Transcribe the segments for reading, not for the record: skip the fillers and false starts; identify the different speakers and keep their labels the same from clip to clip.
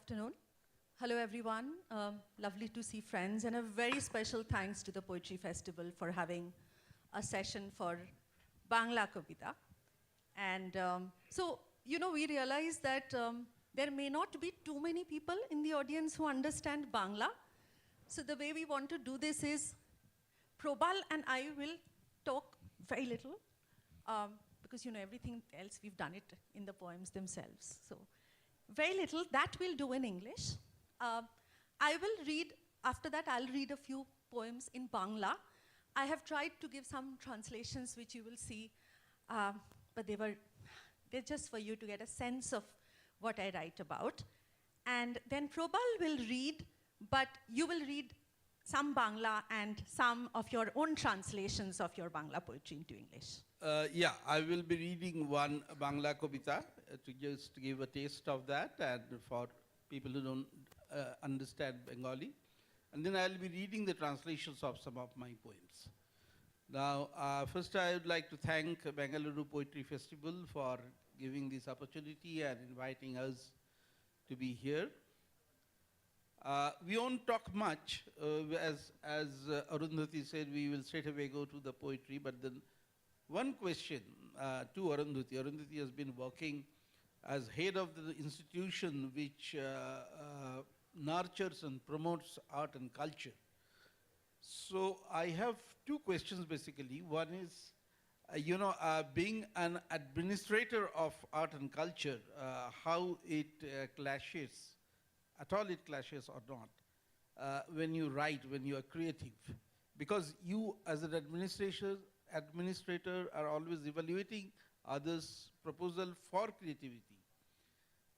Speaker 1: Afternoon. Hello, everyone. Lovely to see friends, and a very special thanks to the Poetry Festival for having a session for Bangla Kobita. And we realized that there may not be too many people in the audience who understand Bangla. So the way we want to do this is Prabal and I will talk very little because everything else we've done it in the poems themselves. So very little, that we'll do in English. I will read, after that I'll read a few poems in Bangla. I have tried to give some translations which you will see, but they're just for you to get a sense of what I write about. And then Prabal will read, but you will read some Bangla and some of your own translations of your Bangla poetry into English.
Speaker 2: I will be reading one Bangla Kobita to just give a taste of that and for people who don't understand Bengali. And then I'll be reading the translations of some of my poems. Now, first I would like to thank Bengaluru Poetry Festival for giving this opportunity and inviting us to be here. We won't talk much, as Arundhati said, we will straight away go to the poetry, but then one question to Arundhati. Arundhati has been working as head of the institution which nurtures and promotes art and culture. So I have two questions basically. One is, being an administrator of art and culture, how it clashes, at all it clashes or not, when you write, when you are creative. Because you as an administrator are always evaluating others' proposal for creativity.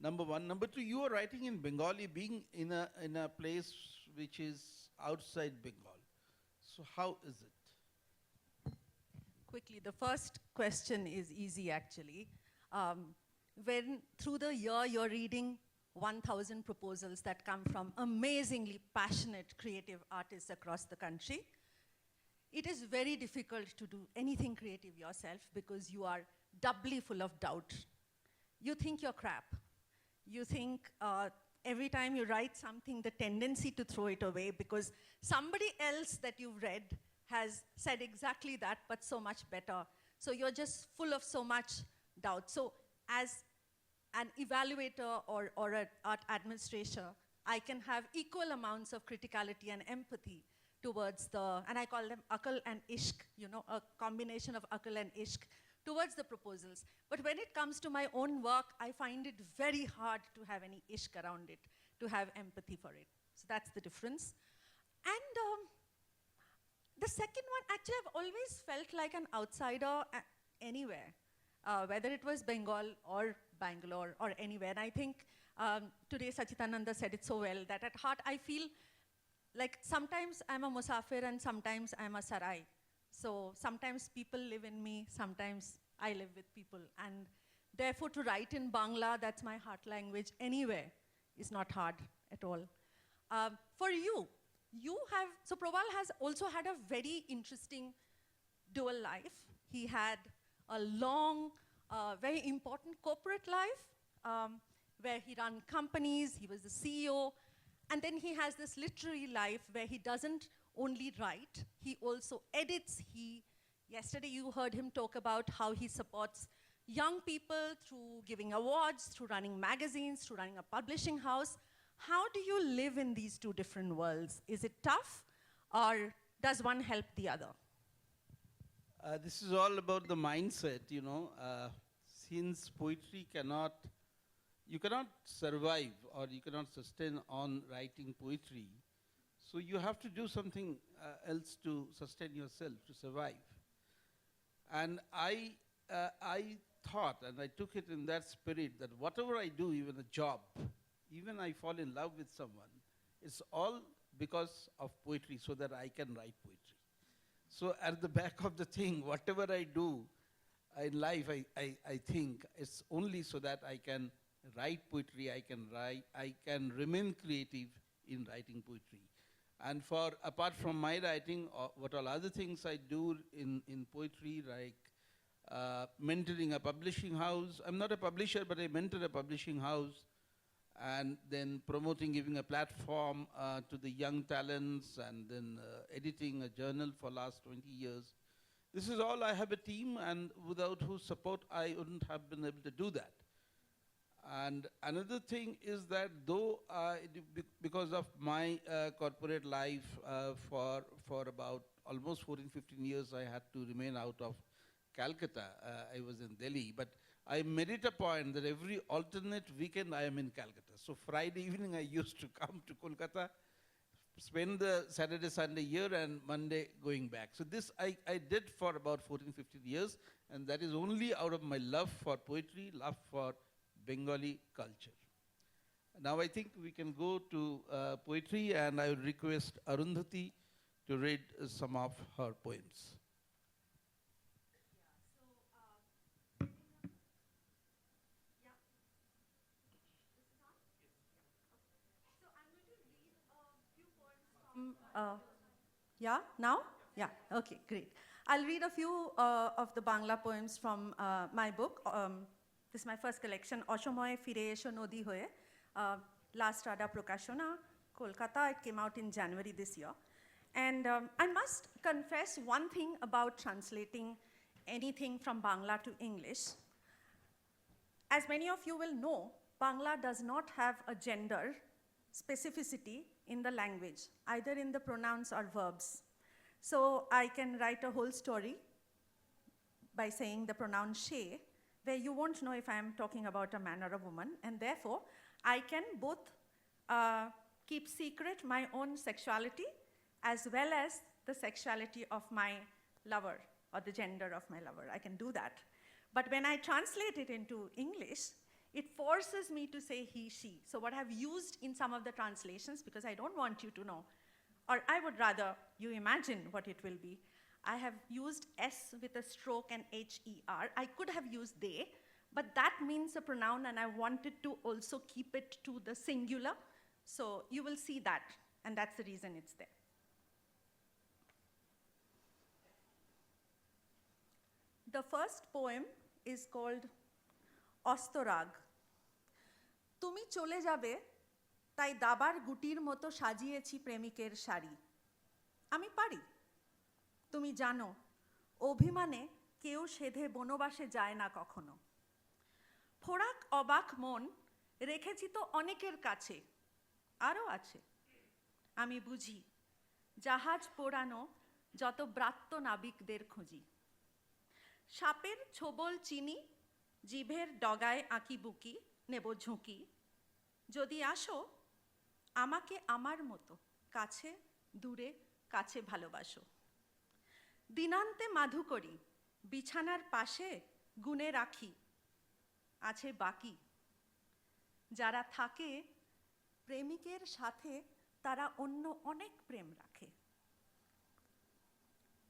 Speaker 2: Number one. Number two, you are writing in Bengali, being in a place which is outside Bengal. So how is it?
Speaker 1: Quickly, the first question is easy actually. When through the year you're reading 1,000 proposals that come from amazingly passionate creative artists across the country, it is very difficult to do anything creative yourself because you are doubly full of doubt. You think you're crap. You think every time you write something, the tendency to throw it away because somebody else that you've read has said exactly that, but so much better. So you're just full of so much doubt. So as an evaluator or an art administrator, I can have equal amounts of criticality and empathy towards and I call them akal and ishq, a combination of akal and ishq towards the proposals. But when it comes to my own work, I find it very hard to have any ishq around it, to have empathy for it. So that's the difference. And the second one, actually I've always felt like an outsider anywhere, whether it was Bengal or Bangalore or anywhere. And I think today Sachitananda said it so well, that at heart I feel like sometimes I'm a musafir and sometimes I'm a sarai. So sometimes people live in me, sometimes I live with people. And therefore to write in Bangla, that's my heart language anywhere, is not hard at all. For you have, so Prabal has also had a very interesting dual life. He had a long, very important corporate life where he ran companies, he was the CEO, and then he has this literary life where he doesn't only write, he also edits. Yesterday you heard him talk about how he supports young people through giving awards, through running magazines, through running a publishing house. How do you live in these two different worlds? Is it tough, or does one help the other?
Speaker 2: This is all about the mindset, since poetry you cannot survive or you cannot sustain on writing poetry. So you have to do something else to sustain yourself, to survive. And I thought, and I took it in that spirit, that whatever I do, even a job, even I fall in love with someone, it's all because of poetry, so that I can write poetry. So at the back of the thing, whatever I do in life, I think it's only so that I can write poetry, I can remain creative in writing poetry. And apart from my writing, what all other things I do in poetry, like mentoring a publishing house. I'm not a publisher, but I mentor a publishing house. and then promoting, giving a platform to the young talents, and then editing a journal for last 20 years. This is all. I have a team, and without whose support, I wouldn't have been able to do that. And another thing is that though, because of my corporate life for about almost 14, 15 years, I had to remain out of Calcutta. I was in Delhi, but I made it a point that every alternate weekend I am in Calcutta. So Friday evening I used to come to Kolkata, spend the Saturday, Sunday here, and Monday going back. So this I did for about 14, 15 years, and that is only out of my love for poetry, love for Bengali culture. Now I think we can go to poetry, and I would request Arundhati to read some of her poems.
Speaker 1: Yeah, now? Yeah, okay, great. I'll read a few of the Bangla poems from my book. This is my first collection, Oshomoye Fire Esho Nodi Hoye, last Rada Prakashona, Kolkata. It came out in January this year. And I must confess one thing about translating anything from Bangla to English. As many of you will know, Bangla does not have a gender specificity in the language, either in the pronouns or verbs. So I can write a whole story by saying the pronoun she, where you won't know if I am talking about a man or a woman, and therefore I can both keep secret my own sexuality as well as the sexuality of my lover or the gender of my lover. I can do that. But when I translate it into English, it forces me to say he, she. So what I've used in some of the translations, because I don't want you to know, or I would rather you imagine what it will be, I have used S with a stroke and H-E-R. I could have used they, but that means a pronoun, and I wanted to also keep it to the singular. So you will see that, and that's the reason it's there. The first poem is called Ostorag. তুমি চলে যাবে তাই দাবার গুটির মতো সাজিয়েছি প্রেমিকের শাড়ি আমি পারি তুমি জানো অভিমানে কেউ সেধে বনবাসে যায় না কখনো ফোড়াক অবাক মন রেখেছি তো অনেকের কাছে আরও আছে আমি বুঝি জাহাজ পোড়ানো যত ব্রাত্য নাবিকদের খুঁজি সাপের ছোবল চিনি জিভের ডগায় আঁকি বুকি নেব ঝুঁকি যদি আসো আমাকে আমার মতো কাছে দূরে কাছে ভালোবাসো দিনান্তে মাধু করি বিছানার পাশে গুনে রাখি আছে বাকি যারা থাকে প্রেমিকের সাথে তারা অন্য অনেক প্রেম রাখে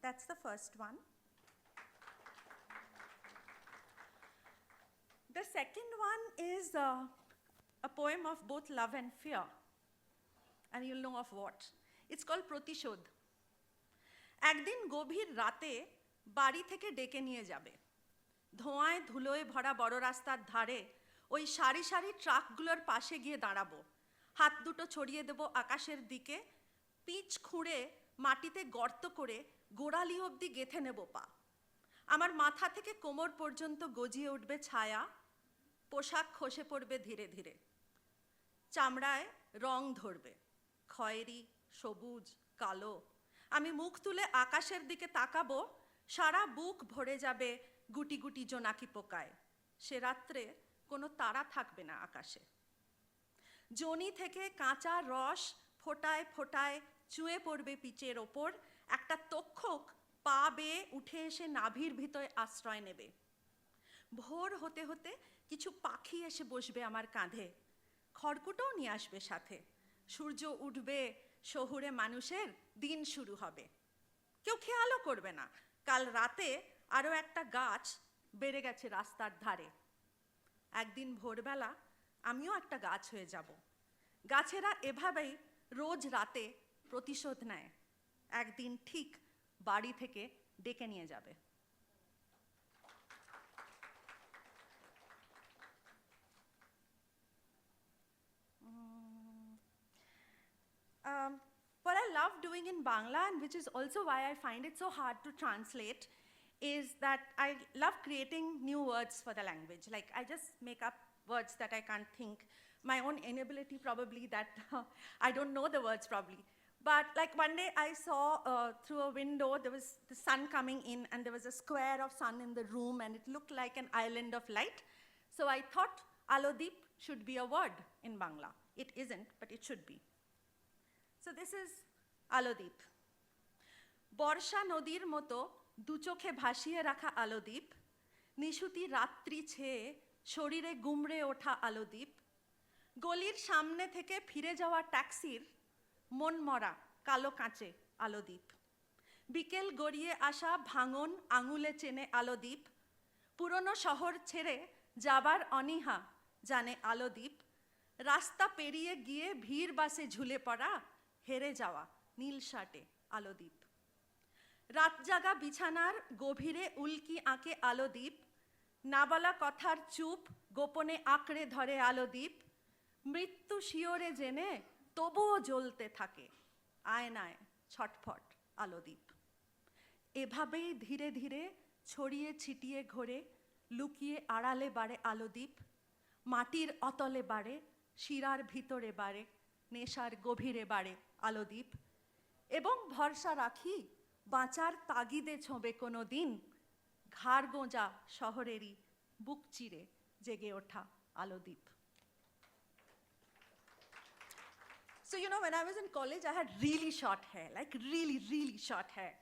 Speaker 1: That's the first one. The second one is a poem of both love and fear. And you'll know of what. It's called Protishod. একদিন গভীর রাতে বাড়ি থেকে ডেকে নিয়ে যাবে ধোঁয়ায় ধুলোয় ভরা বড় রাস্তার ধারে ওই সারি সারি ট্রাকগুলোর পাশে গিয়ে দাঁড়াবো হাত দুটো ছড়িয়ে দেব আকাশের দিকে পিচ খুঁড়ে মাটিতে গর্ত করে গোড়ালি অবধি গেঁথে নেব পা আমার মাথা থেকে কোমর পর্যন্ত গজিয়ে উঠবে ছায়া পোশাক খসে পড়বে ধীরে ধীরে চামড়ায় রং ধরবে খয়েরি সবুজ কালো আমি মুখ তুলে আকাশের দিকে তাকাবো সারা বুক ভরে যাবে গুটি গুটি জোনাকি পোকায় সে রাত্রে কোনো তারা থাকবে না আকাশে জনি থেকে কাঁচা রস ফোটায় ফোটায় চুয়ে পড়বে পিচের ওপর একটা তক্ষক পা বেয়ে উঠে এসে নাভির ভিতরে আশ্রয় নেবে ভোর হতে হতে কিছু পাখি এসে বসবে আমার কাঁধে খড়কুটোও নিয়ে আসবে সাথে সূর্য উঠবে শহুরে মানুষের দিন শুরু হবে কেউ খেয়ালও করবে না কাল রাতে আরও একটা গাছ বেড়ে গেছে রাস্তার ধারে একদিন ভোরবেলা আমিও একটা গাছ হয়ে যাব গাছেরা এভাবেই রোজ রাতে প্রতিশোধ নেয় একদিন ঠিক বাড়ি থেকে ডেকে নিয়ে যাবে
Speaker 3: love doing in Bangla, and which is also why I find it so hard to translate, is that I love creating new words for the language. Like, I just make up words that I can't think. My own inability probably that I don't know the words probably. But like one day I saw through a window, there was the sun coming in and there was a square of sun in the room and it looked like an island of light. So I thought Alodip should be a word in Bangla. It isn't, but it should be. So this is Alodip. Borsha nodir moto দুচোখে ভাসিয়ে রাখা আলোদ্বীপ, নিশুতি রাত্রি ছেয়ে শরীরে গুমড়ে ওঠা আলোদ্বীপ, গলির সামনে থেকে ফিরে যাওয়া ট্যাক্সির মনমরা কালো কাঁচে আলোদ্বীপ, বিকেল গড়িয়ে আসা ভাঙন আঙুলে চেনে আলোদ্বীপ, পুরনো শহর ছেড়ে যাবার অনীহা জানে আলোদ্বীপ, রাস্তা পেরিয়ে গিয়ে ভিড় বাসে ঝুলে পড়া হেরে যাওয়া নীল শার্টে আলোদ্বীপ, রাত জাগা বিছানার গভীরে উল্কি আঁকে আলোদ্বীপ, না বলা কথার চুপ গোপনে আঁকড়ে ধরে আলোদ্বীপ, মৃত্যু শিওরে জেনে তবুও জ্বলতে থাকে আয়নায় ছটফট আলোদ্বীপ। এভাবেই ধীরে ধীরে ছড়িয়ে ছিটিয়ে ঘোরে লুকিয়ে আড়ালে বাড়ে আলোদ্বীপ, মাটির অতলে বাড়ে শিরার ভিতরে বাড়ে নেশার গভীরে বাড়ে আলোদ্বীপ, এবং ভরসা রাখি বাঁচার তাগিদে ছোঁবে কোনো দিন ঘাড় গোঁজা শহরেরই বুক চিরে জেগে ওঠা আলোদ্বীপ। So, you know, when I was in college, I had really short hair, like really, really short hair.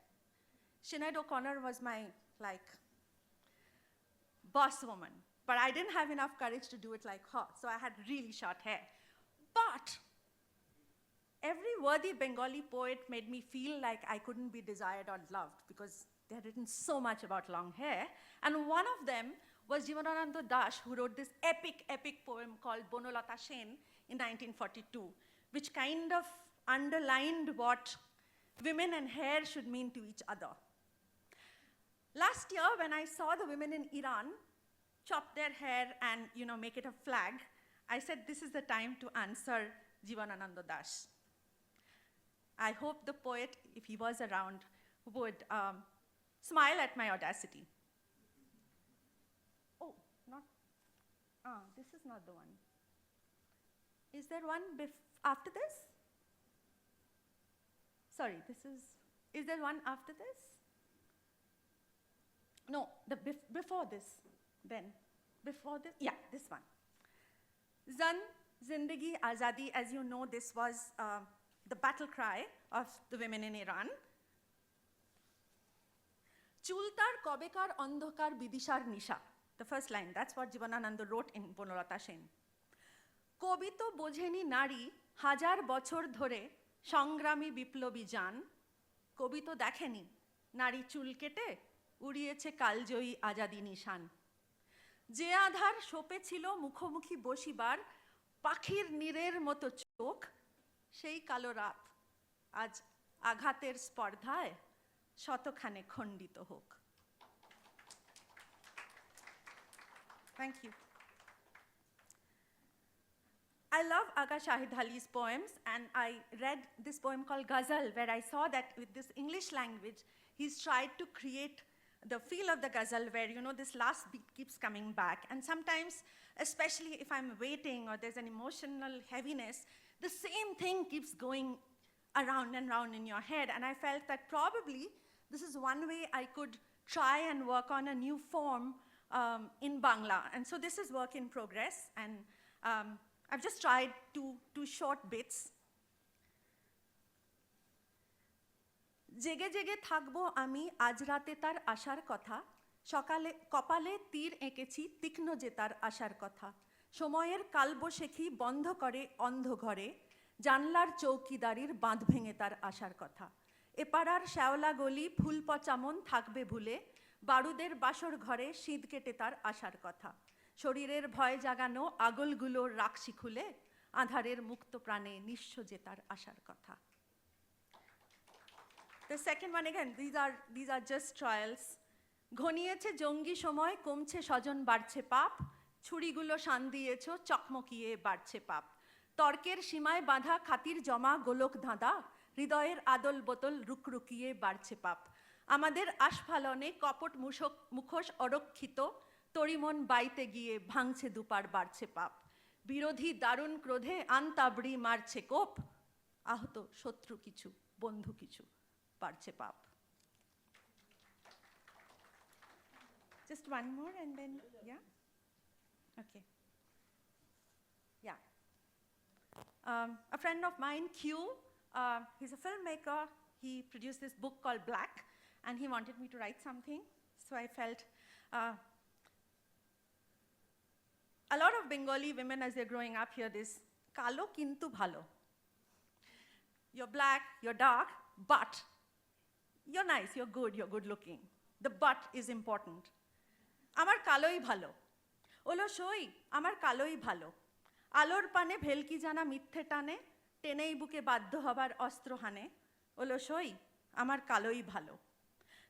Speaker 3: Sinead O'Connor was my, like, boss woman. But I didn't have enough courage to do it like her, so I had really short hair. But every worthy Bengali poet made me feel like I couldn't be desired or loved because they had written so much about long hair. And one of them was Jivanananda Das, who wrote this epic, epic poem called Bonolata Sen in 1942, which kind of underlined what women and hair should mean to each other. Last year, when I saw the women in Iran chop their hair and, you know, make it a flag, I said this is the time to answer Jivanananda Das. I hope the poet, if he was around, would smile at my audacity. Oh, not, this is not the one. Is there one after this? Sorry, is there one after this? No, before this, then. Before this, yeah, this one. Zan, Zindagi, Azadi, as you know, this was the battle cry of the women in Iran. Chultar kobekar andhokar bidishar nisha. The first line, that's what Jivanananda wrote in Bonolata Sen. Kobito বোঝেনি নারী হাজার বছর ধরে সংগ্রামী বিপ্লবী যান, কবিতো দেখেনি নারী চুল কেটে উড়িয়েছে কালজয়ী আজাদি নিশান, যে আধার শোপেছিল মুখোমুখি বসিবার পাখির নীরের মতো চোখ, সেই কালো রাত আজ আঘাতের স্পর্ধায় শতখানে খণ্ডিত হোক। Thank you. I love Aga Shahid Ali's poems, and I read this poem called Ghazal, where I saw that with this English language, he's tried to create the feel of the ghazal where, you know, this last beat keeps coming back. And sometimes, especially if I'm waiting or there's an emotional heaviness, the same thing keeps going around and round in your head. And I felt that probably this is one way I could try and work on a new form in Bangla. And so this is work in progress. And I've just tried two short bits. জেগে জেগে থাকবো আমি আজ রাতে তার আসার কথা, সকালে কপালে তীর এঁকেছি তীক্ষ্ণ যে তার আসার কথা, সময়ের কালবৈশাখী বন্ধ করে অন্ধ ঘরে, জানলার চৌকিদারির বাঁধ ভেঙে তার আসার কথা, এপাড়ার শ্যাওলা গলি ফুল পচা মন থাকবে ভুলে, বারুদের বাসর ঘরে শীত কেটে তার আসার কথা, শরীরের ভয় জাগানো আগলগুলোর রাখসি খুলে, আধারের মুক্ত প্রাণে নিঃস্ব যে তার আসার কথা। The second one again, these are just trials. ঘনিয়েছে জঙ্গি সময় কমছে স্বজন বাড়ছে পাপ, ছুরিগুলো শান দিয়েছ চকমকিয়ে বাড়ছে পাপ, তর্কের সীমায় বাঁধা খাতির জমা গোলক ধাঁধা, হৃদয়ের আদল বোতল রুকরুকিয়ে বাড়ছে পাপ। আমাদের আস্ফালনে কপট মুখোশ অরক্ষিত, তরিমন বাইতে গিয়ে ভাঙছে দুপার বাড়ছে পাপ। বিরোধী দারুণ ক্রোধে আনতাবড়ি মারছে কোপ, আহত শত্রু কিছু বন্ধু কিছু বাড়ছে পাপ। Just one more and then, yeah? Okay. Yeah. A friend of mine, Q, he's a filmmaker. He produced this book called Black, and he wanted me to write something. So I felt a lot of Bengali women, as they're growing up, hear this, kalo kintu bhalo. You're black, you're dark, but you're nice, you're good looking. The but is important. আমার কালোই ভালো, ওলো সই আমার কালোই ভালো, আলোর পানে ভেলকি জানা মিথ্যে টানে, টেনেই বুকে বাধ্য হবার অস্ত্র হানে, ওলো সই আমার কালোই ভালো।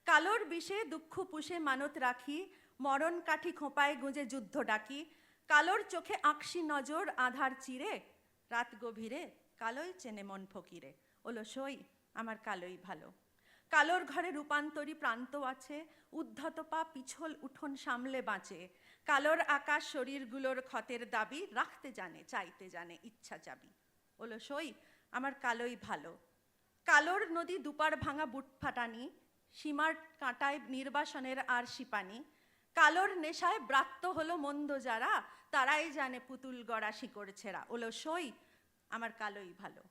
Speaker 3: কালোর বিষে দুঃখ পুষে মানত রাখি, মরণ কাঠি খোঁপায় গুঁজে যুদ্ধ ডাকি, কালোর চোখে আঁকশি নজর আধার চিরে, রাত গভীরে কালোই চেনে মন ফকিরে, ওলো সই আমার কালোই ভালো। কালোর ঘরে রূপান্তরী প্রান্ত আছে, উদ্ধত পা পিছল উঠোন সামলে বাঁচে, কালোর আকাশ শরীরগুলোর ক্ষতের দাবি রাখতে জানে চাইতে জানে ইচ্ছা চাবি, ওলো সই আমার কালোই ভালো। কালোর নদী দুপার ভাঙা বুট ফাটানি, সীমার কাঁটায় নির্বাসনের আর শিপানি, কালোর নেশায় ব্রাত্য হলো মন্দ যারা, তারাই জানে পুতুল গড়া শিকড় ছেঁড়া, ওলো সই আমার কালোই ভালো।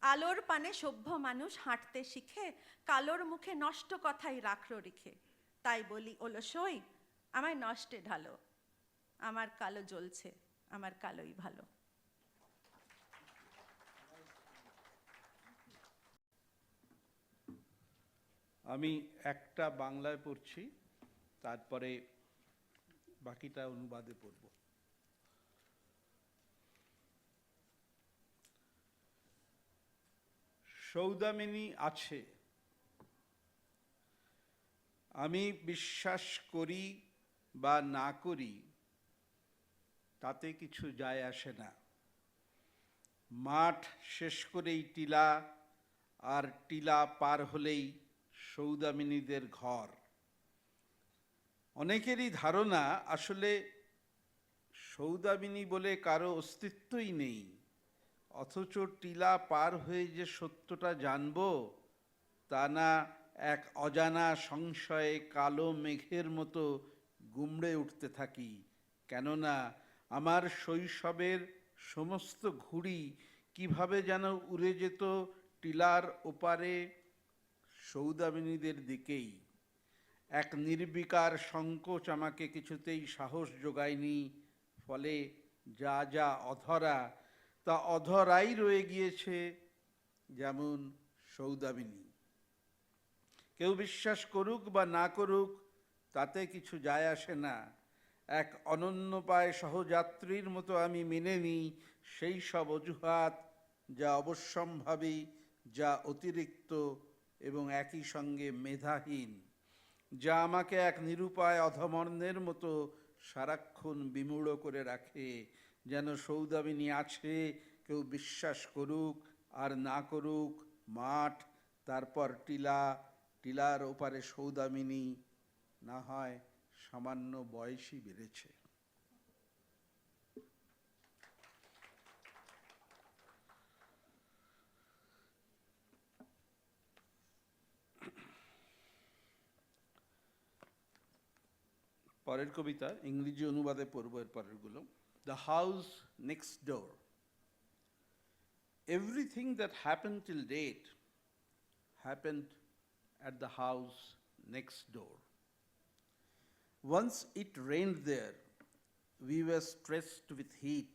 Speaker 3: আলোর পানে সভ্য মানুষ হাঁটতে শিখে, কালোর মুখে নষ্ট কথাই রাখলো রেখে, তাই বলি ওলো সই আমায় নষ্টে ঢালো, আমার কালো জ্বলছে আমার কালোই ভালো।
Speaker 2: আমি একটা বাংলায় পড়ছি, তারপরে বাকিটা অনুবাদে পড়ব। সৌদামিনী আছে, আমি বিশ্বাস করি বা না করি তাতে কিছু যায় আসে না। মাঠ শেষ করেই টিলা, আর টিলা পার হলেই সৌদামিনীদের ঘর। অনেকেরই ধারণা আসলে সৌদামিনী বলে কারো অস্তিত্বই নেই, অথচ টিলা পার হয়ে যে সত্যটা জানব তা না এক অজানা সংশয়ে কালো মেঘের মতো গুমড়ে উঠতে থাকি। কেননা আমার শৈশবের সমস্ত ঘুড়ি কিভাবে যেন উড়ে যেত টিলার ওপারে সৌদামিনীদের দিকেই। এক নির্বিকার সংকোচ আমাকে কিছুতেই সাহস যোগায়নি, ফলে যা যা অধরা তা অধরাই রয়ে গিয়েছে, যেমন সৌদামিনী। কেউ বিশ্বাস করুক বা না করুক তাতে কিছু যায় আসে না। এক অনন্যপায় সহযাত্রীর মতো আমি মেনে নিই সেই সব অজুহাত যা অবশ্যম্ভাবী, যা অতিরিক্ত এবং একই সঙ্গে মেধাহীন, যা আমাকে এক নিরুপায় অধমর্ণের মতো সারাক্ষণ বিমূঢ় করে রাখে। যেন সৌদামিনী আছে, কেউ বিশ্বাস করুক আর না করুক, মাঠ, তারপর টিলা, টিলার ওপারে সৌদামিনী, না হয় সামান্য বয়সই বেড়েছে। পরের কবিতা ইংরেজি অনুবাদে পড়ব, এর পরেরগুলো। The house next door. Everything that happened till date happened at the house next door. Once it rained there, we were stressed with heat.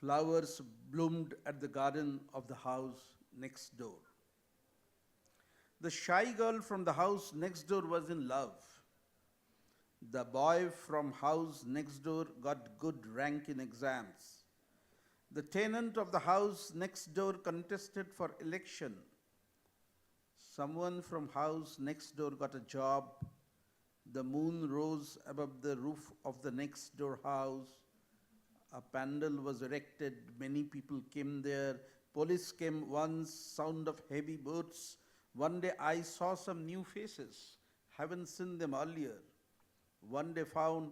Speaker 2: Flowers bloomed at the garden of the house next door. The shy girl from the house next door was in love. The boy from house next door got good rank in exams. The tenant of the house next door contested for election. Someone from house next door got a job. The moon rose above the roof of the next door house. A pandal was erected, many people came there. Police came once, sound of heavy boots. One day I saw some new faces, haven't seen them earlier. One day found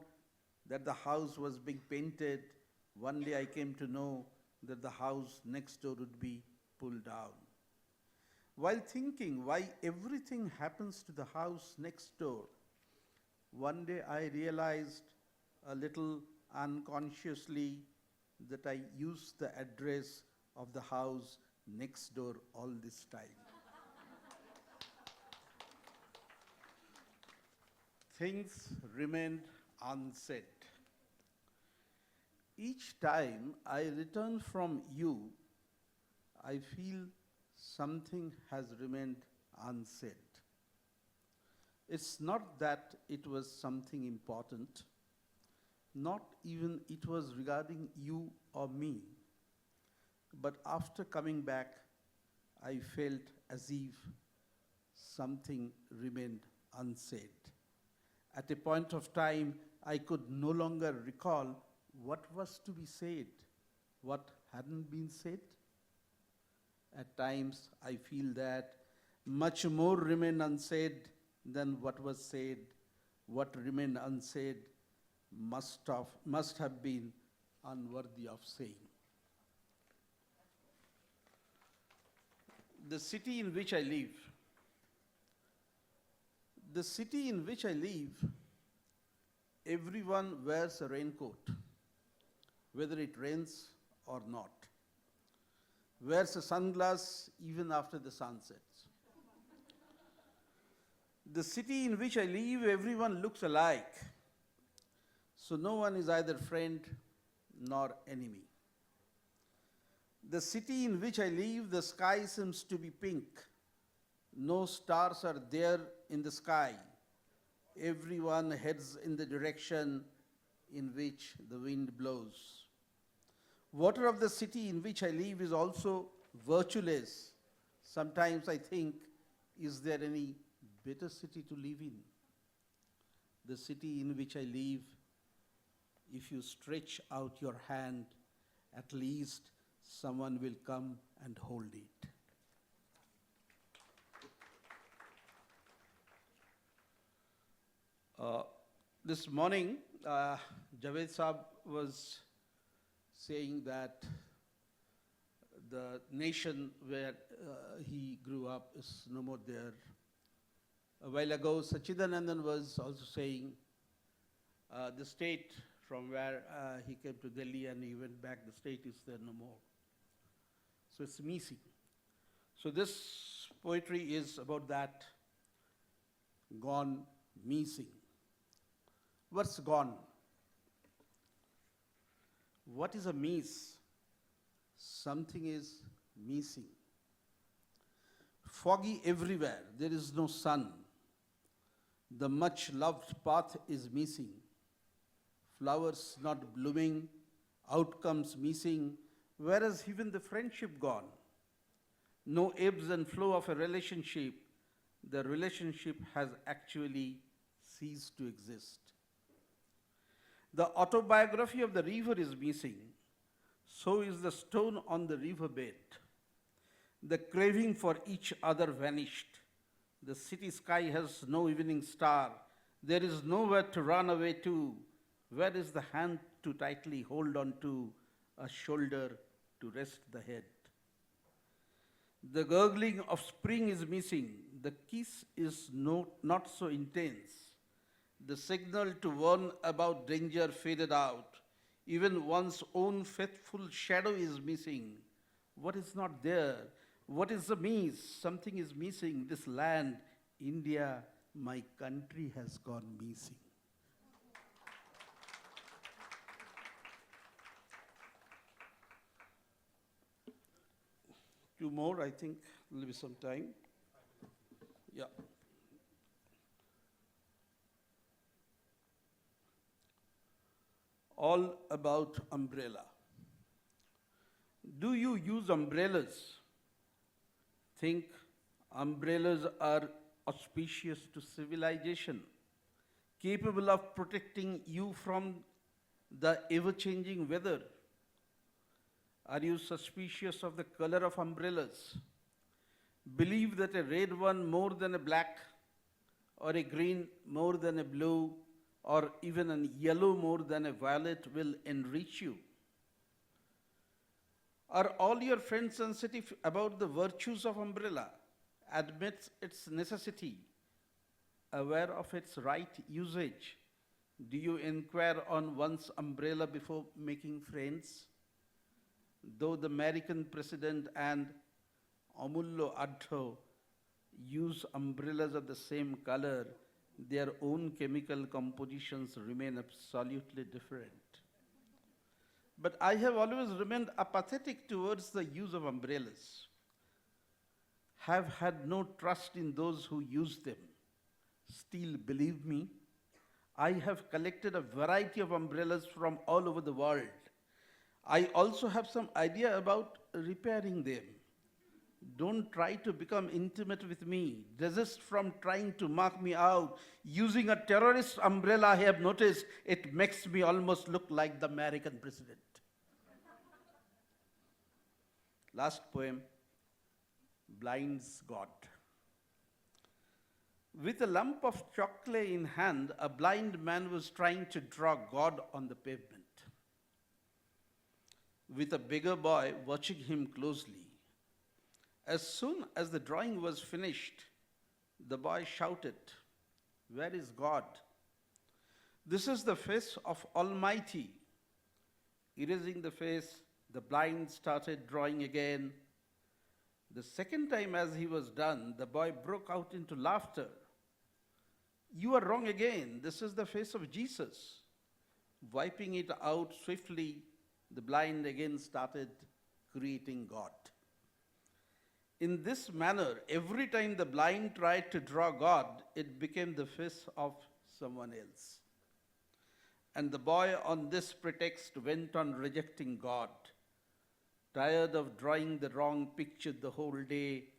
Speaker 2: that the house was being painted. One day I came to know that the house next door would be pulled down. While thinking why everything happens to the house next door, one day I realized a little unconsciously that I used the address of the house next door all this time. Things remained unsaid. Each time I return from you, I feel something has remained unsaid. It's not that it was something important, not even it was regarding you or me, but after coming back, I felt as if something remained unsaid. At a point of time, I could no longer recall what was to be said, what hadn't been said. At times, I feel that much more remained unsaid than what was said. What remained unsaid must have been unworthy of saying. The city in which I live, everyone wears a raincoat, whether it rains or not. Wears a sunglass even after the sun sets. The city in which I live, everyone looks alike. So no one is either friend nor enemy. The city in which I live, the sky seems to be pink. No stars are there in the sky. Everyone heads in the direction in which the wind blows. Water of the city in which I live is also virtueless. Sometimes I think, is there any better city to live in? The city in which I live, if you stretch out your hand, at least someone will come and hold it. This morning, Javed Saab was saying that the nation where he grew up is no more there. A while ago, Sachidanandan was also saying the state from where he came to Delhi and he went back, the state is there no more. So it's missing. So this poetry is about that, gone, missing. What's gone? What is a miss? Something is missing. Foggy everywhere, there is no sun. The much loved path is missing. Flowers not blooming, outcomes missing, whereas even the friendship gone. No ebbs and flow of a relationship. The relationship has actually ceased to exist. The autobiography of the river is missing. So is the stone on the riverbed. The craving for each other vanished. The city sky has no evening star. There is nowhere to run away to. Where is the hand to tightly hold on to, a shoulder to rest the head? The gurgling of spring is missing. The kiss is not so intense. The signal to warn about danger faded out. Even one's own faithful shadow is missing. What is not there? What is the miss? Something is missing. This land, India, my country has gone missing. Two more, I think. There'll be some time. Yeah. All about umbrella. Do you use umbrellas? Think umbrellas are auspicious to civilization, capable of protecting you from the ever-changing weather? Are you suspicious of the color of umbrellas? Believe that a red one more than a black, or a green more than a blue, or even a yellow more than a violet will enrich you? Are all your friends sensitive about the virtues of umbrella, admits its necessity, aware of its right usage? Do you inquire on one's umbrella before making friends? Though the American president and Amullo Addo use umbrellas of the same color, their own chemical compositions remain absolutely different. But I have always remained apathetic towards the use of umbrellas, have had no trust in those who use them. Still, believe me, I have collected a variety of umbrellas from all over the world. I also have some idea about repairing them. Don't try to become intimate with me. Desist from trying to mark me out. Using a terrorist umbrella, I have noticed it makes me almost look like the American president. Last poem, Blind's God. With a lump of chocolate in hand, a blind man was trying to draw God on the pavement, with a bigger boy watching him closely. As soon as the drawing was finished, the boy shouted, "Where is God?" "This is the face of Almighty." Erasing the face, the blind started drawing again. The second time as he was done, the boy broke out into laughter. "You are wrong again. This is the face of Jesus." Wiping it out swiftly, the blind again started creating God. In this manner, every time the blind tried to draw God, it became the face of someone else. And the boy, on this pretext, went on rejecting God. Tired of drawing the wrong picture the whole day,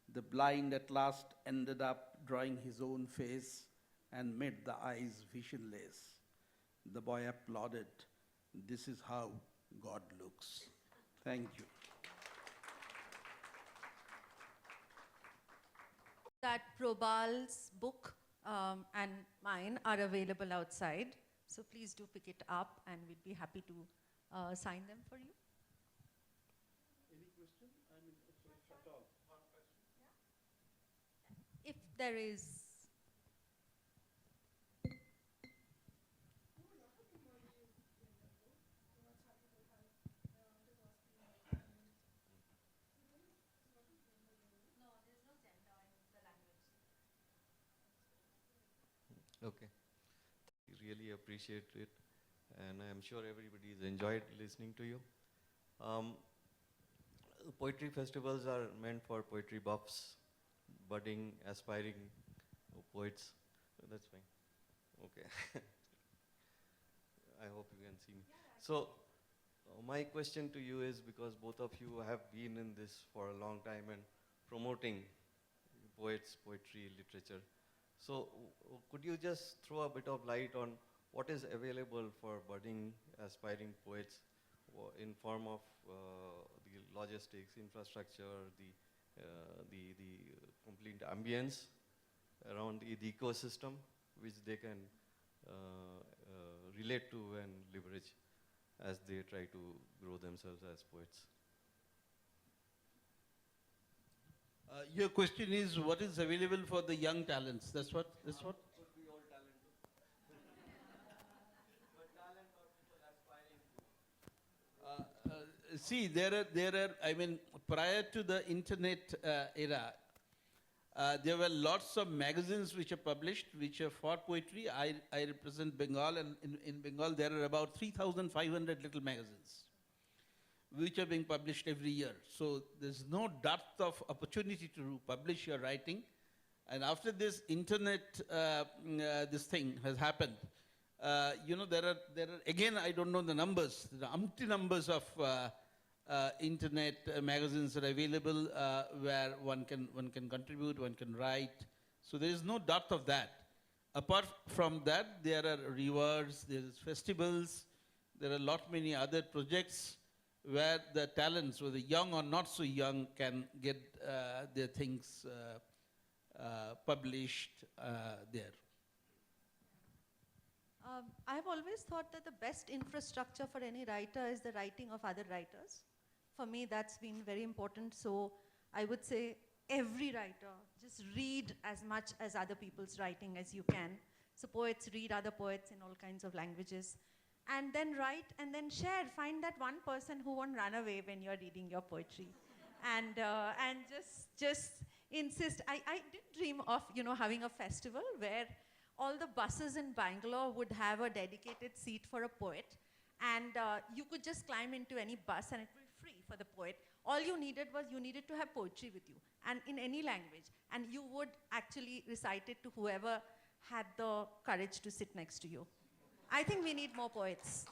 Speaker 2: the blind at last ended up drawing his own face and made the eyes visionless. The boy applauded. This is how God looks. Thank you.
Speaker 1: That Prabal's book and mine are available outside. So please do pick it up and we'd be happy to sign them for you.
Speaker 2: Any question? I mean, if at all. One question.
Speaker 1: Yeah. If there is.
Speaker 4: Okay. We really appreciate it, and I'm sure everybody has enjoyed listening to you. Poetry festivals are meant for poetry buffs, budding, aspiring poets. That's fine. Okay. I hope you can see me. So, my question to you is, because both of you have been in this for a long time and promoting poets, poetry, literature. So, could you just throw a bit of light on what is available for budding, aspiring poets in form of the logistics, infrastructure, the complete ambience around the ecosystem, which they can relate to and leverage as they try to grow themselves as poets?
Speaker 2: Your question is what is available for the young talents? That's what? That's what?
Speaker 4: Could be all talent. But talent or people aspiring to.
Speaker 2: See, there are, I mean, prior to the internet era, there were lots of magazines which are published, which are for poetry. I represent Bengal, and in Bengal there are about 3,500 little magazines which are being published every year. So there's no dearth of opportunity to publish your writing. And after this internet, this thing has happened, there are again, I don't know the numbers, there are umpty numbers of internet magazines are available where one can contribute, one can write. So there is no dearth of that. Apart from that, there are rewards, there is festivals, there are a lot many other projects where the talents, whether young or not so young, can get their things published there.
Speaker 1: I've always thought that the best infrastructure for any writer is the writing of other writers. For me, that's been very important. So I would say every writer, just read as much as other people's writing as you can. So poets read other poets in all kinds of languages. And then write and then share. Find that one person who won't run away when you're reading your poetry. And just insist. I did dream of, having a festival where all the buses in Bangalore would have a dedicated seat for a poet. And you could just climb into any bus and it would be free for the poet. All you needed to have poetry with you, and in any language. And you would actually recite it to whoever had the courage to sit next to you. I think we need more poets.